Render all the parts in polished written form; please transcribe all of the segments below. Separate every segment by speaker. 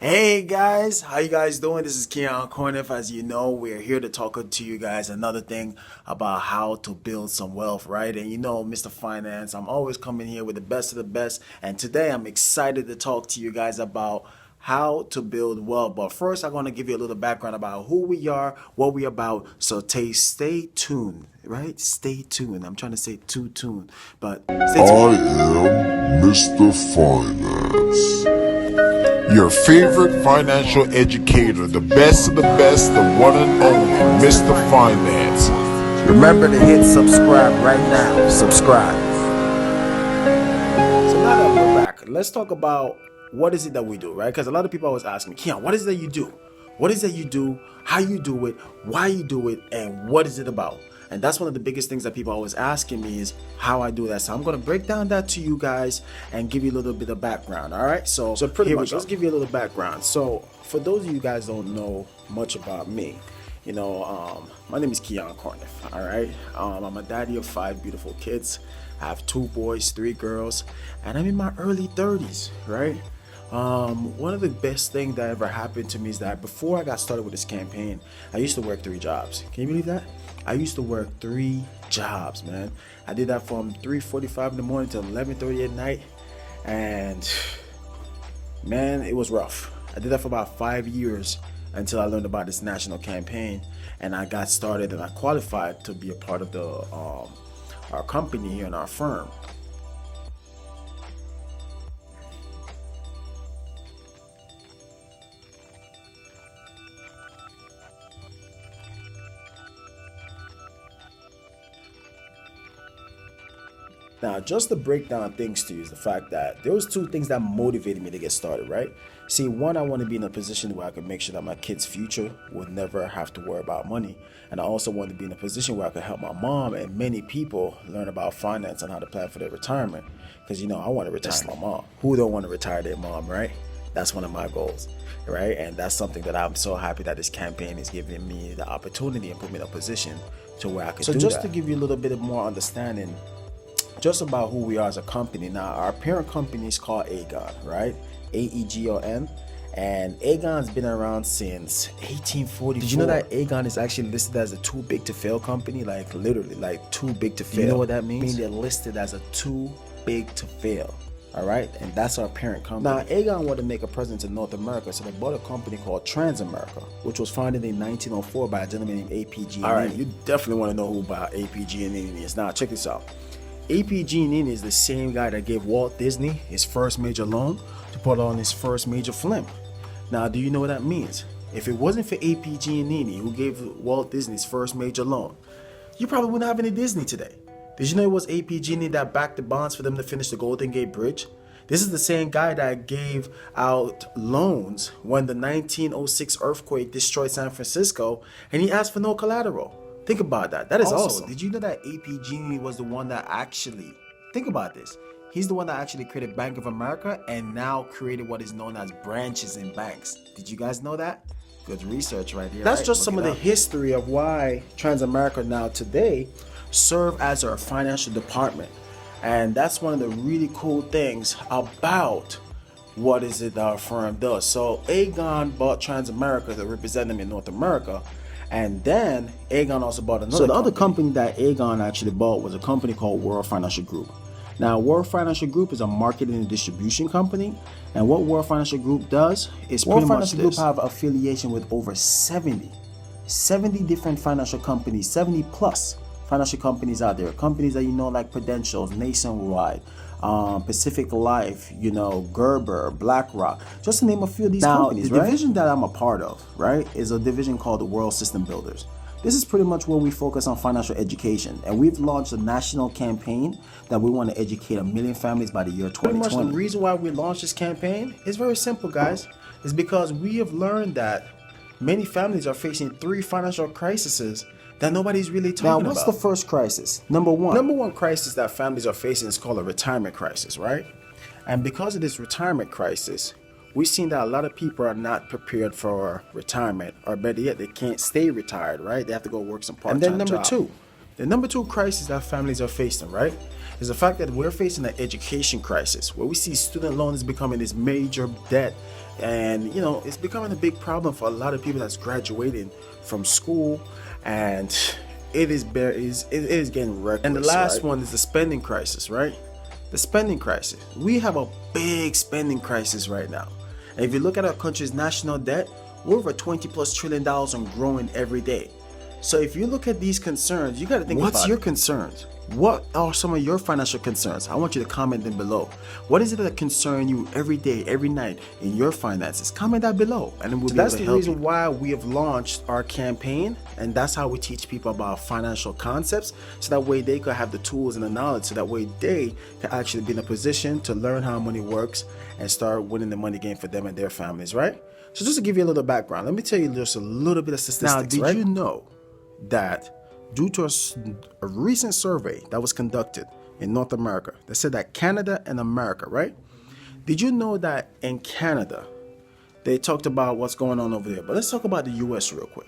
Speaker 1: Hey guys, how you guys doing? This is Keon Corniff. As you know, we're here to talk to you guys another thing about how to build some wealth, right? And you know, Mr. Finance, I'm always coming here with the best of the best. And today I'm excited to talk to you guys about how to build wealth. But first, I'm going to give you a little background about who we are, what we're about. So stay tuned, right? Stay tuned. I'm trying to say too tuned, but stay tuned.
Speaker 2: I am Mr. Finance.
Speaker 3: Your favorite financial educator, the best of the best, the one and only Mr. Finance.
Speaker 1: Remember to hit subscribe right now. Subscribe. So now that we're back, let's talk about what is it that we do, right? Because a lot of people always ask me, Keon, what is it that you do? What is it you do? How you do it? Why you do it? And what is it about? And that's one of the biggest things that people are always asking me is how I do that. So I'm going to break down that to you guys and give you a little bit of background. All right. So pretty much, let's give you a little background. So for those of you guys don't know much about me, my name is Keon Corniff. All right. I'm a daddy of 5 beautiful kids. I have 2 boys, 3 girls, and I'm in my early 30s. Right. One of the best things that ever happened to me is that before I got started with this campaign, I used to work 3 jobs. Can you believe that? I used to work 3 jobs, man. I did that from 3:45 in the morning to 11:30 at night, and man, it was rough. I did that for about 5 years until I learned about this national campaign, and I got started and I qualified to be a part of the our company here in our firm. Now, just to break down things to you is the fact that there was 2 things that motivated me to get started, right? See, one, I want to be in a position where I can make sure that my kids' future would never have to worry about money. And I also want to be in a position where I can help my mom and many people learn about finance and how to plan for their retirement. Because, I want to retire my mom. Who don't want to retire their mom, right? That's one of my goals, right? And that's something that I'm so happy that this campaign is giving me the opportunity and put me in a position to where I can do that. So just to give you a little bit of more understanding just about who we are as a company. Now, our parent company is called Aegon, right? Aegon. And Aegon's been around since 1844. Did you know that Aegon is actually listed as a too big to fail company? Like literally, like too big to fail. You know what that means? I mean, they're listed as a too big to fail. All right, and that's our parent company. Now, Aegon wanted to make a presence in North America, so they bought a company called Transamerica, which was founded in 1904 by a gentleman named A.P.G. All right, you definitely want to know who about A.P.G. is. Now, check this out. A.P.G. is the same guy that gave Walt Disney his first major loan to put on his first major film. Now, do you know what that means? If it wasn't for A.P.G. who gave Walt Disney his first major loan, you probably wouldn't have any Disney today. Did you know it was A.P.G. that backed the bonds for them to finish the Golden Gate Bridge? This is the same guy that gave out loans when the 1906 earthquake destroyed San Francisco, and he asked for no collateral. Think about that. That is also, awesome. Did you know that A.P.G. was the one that actually, think about this. He's the one that actually created Bank of America and now created what is known as branches in banks. Did you guys know that? Good research right here. That's right? Just some of the history of why Transamerica now today serve as our financial department. And that's one of the really cool things about what is it that our firm does. So Aegon bought Transamerica to represent them in North America. And then Aegon also bought another. So the other company that Aegon actually bought was a company called World Financial Group. Now, World Financial Group is a marketing and distribution company. And what World Financial Group does is World Financial Group have affiliation with over 70 different financial companies, 70 plus financial companies out there. Companies that like Prudential, Nationwide, Pacific Life, Gerber, BlackRock, just to name a few of these companies. The division that I'm a part of, right, is a division called the World System Builders. This is pretty much where we focus on financial education, and we've launched a national campaign that we want to educate 1 million families by the year 2020. Pretty much the reason why we launched this campaign is very simple, guys. It's because we have learned that many families are facing 3 financial crises that nobody's really talking about. Now, what's the first crisis? Number one crisis that families are facing is called a retirement crisis, right? And because of this retirement crisis, we've seen that a lot of people are not prepared for retirement, or better yet, they can't stay retired, right? They have to go work some part-time job. And then number 2, The number two crisis that families are facing, right, is the fact that we're facing an education crisis where we see student loans becoming this major debt. And, you know, it's becoming a big problem for a lot of people that's graduating from school, and it is getting reckless. And the last one is the spending crisis, right? The spending crisis. We have a big spending crisis right now. And if you look at our country's national debt, we're over $20+ trillion and growing every day. So if you look at these concerns, you got to think about what's your concerns? What are some of your financial concerns? I want you to comment them below. What is it that concern you every day, every night in your finances? Comment that below, and we'll be able to help you. That's the reason why we have launched our campaign, and that's how we teach people about financial concepts, so that way they could have the tools and the knowledge, so that way they can actually be in a position to learn how money works and start winning the money game for them and their families, right? So just to give you a little background, let me tell you just a little bit of statistics. Now, did you know that due to a recent survey that was conducted in North America, they said that Canada and America, right? Did you know that in Canada, they talked about what's going on over there? But let's talk about the US real quick.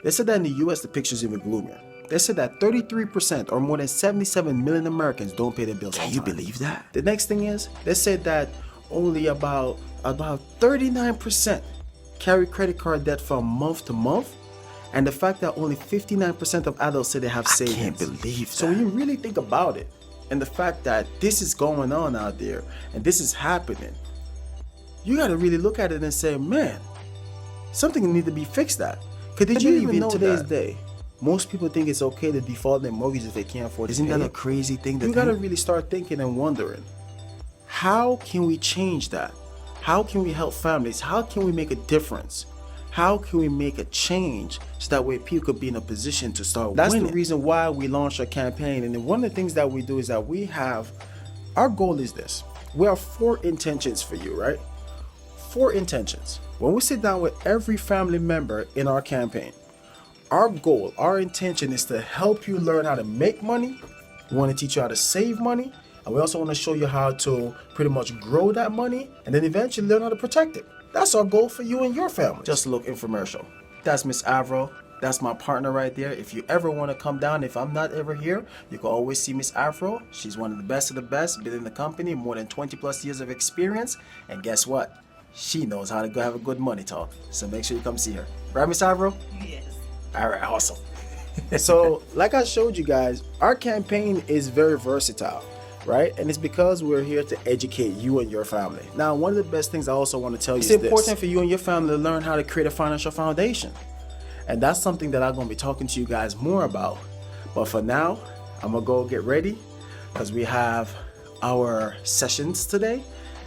Speaker 1: They said that in the US, the picture's even gloomier. They said that 33% or more than 77 million Americans don't pay their bills on time. Can you believe that? The next thing is, they said that only about 39% carry credit card debt from month to month. And the fact that only 59% of adults say they have savings. I can't believe that. So when you really think about it, and the fact that this is going on out there, and this is happening, you got to really look at it and say, man, something needs to be fixed at. Because did you even know today's day, most people think it's okay to default their mortgage if they can't afford it. Isn't that a crazy thing to think? You got to really start thinking and wondering, how can we change that? How can we help families? How can we make a difference? How can we make a change so that way people could be in a position to start winning? That's the reason why we launched our campaign. And then one of the things that we do is that our goal is this. We have 4 intentions for you, right? 4 intentions. When we sit down with every family member in our campaign, our goal, our intention is to help you learn how to make money. We want to teach you how to save money. And we also want to show you how to pretty much grow that money and then eventually learn how to protect it. That's our goal for you and your family. Just look infomercial. That's Miss Avro. That's my partner right there. If you ever want to come down, if I'm not ever here, you can always see Miss Afro. She's one of the best, been in the company, more than 20+ years of experience. And guess what? She knows how to go have a good money talk. So make sure you come see her. Right, Miss Avro?
Speaker 4: Yes.
Speaker 1: All right, awesome. So, like I showed you guys, our campaign is very versatile, right? And it's because we're here to educate you and your family. Now, one of the best things I also want to tell you is this. It's important for you and your family to learn how to create a financial foundation. And that's something that I'm going to be talking to you guys more about. But for now, I'm going to go get ready because we have our sessions today.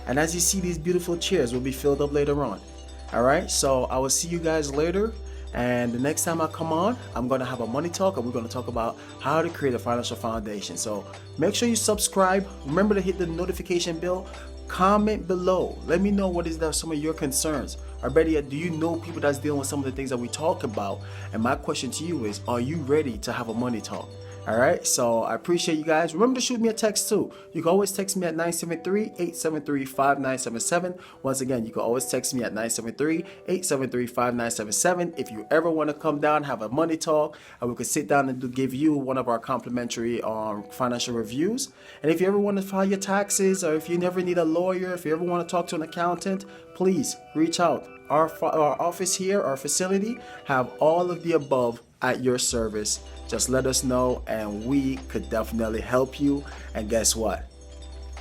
Speaker 1: And as you see, these beautiful chairs will be filled up later on. All right, so I will see you guys later. And the next time I come on, I'm going to have a money talk and we're going to talk about how to create a financial foundation. So make sure you subscribe. Remember to hit the notification bell. Comment below. Let me know what is some of your concerns. Or better yet, do you know people that's dealing with some of the things that we talk about? And my question to you is, are you ready to have a money talk? All right, so I appreciate you guys. Remember to shoot me a text too. You can always text me at 973-873-5977. Once again, you can always text me at 973-873-5977 if you ever want to come down, have a money talk, and we can sit down and give you one of our complimentary financial reviews. And if you ever want to file your taxes, or if you never need a lawyer, if you ever want to talk to an accountant, please reach out. Our office here, our facility, have all of the above at your service. Just let us know and we could definitely help you. And guess what?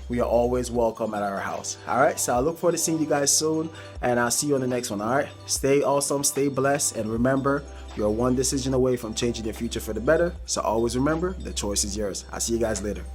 Speaker 1: We are always welcome at our house. All right, so I look forward to seeing you guys soon, and I'll see you on the next one. All right, stay awesome, stay blessed, and remember, you're one decision away from changing your future for the better. So always remember, the choice is yours. I'll see you guys later.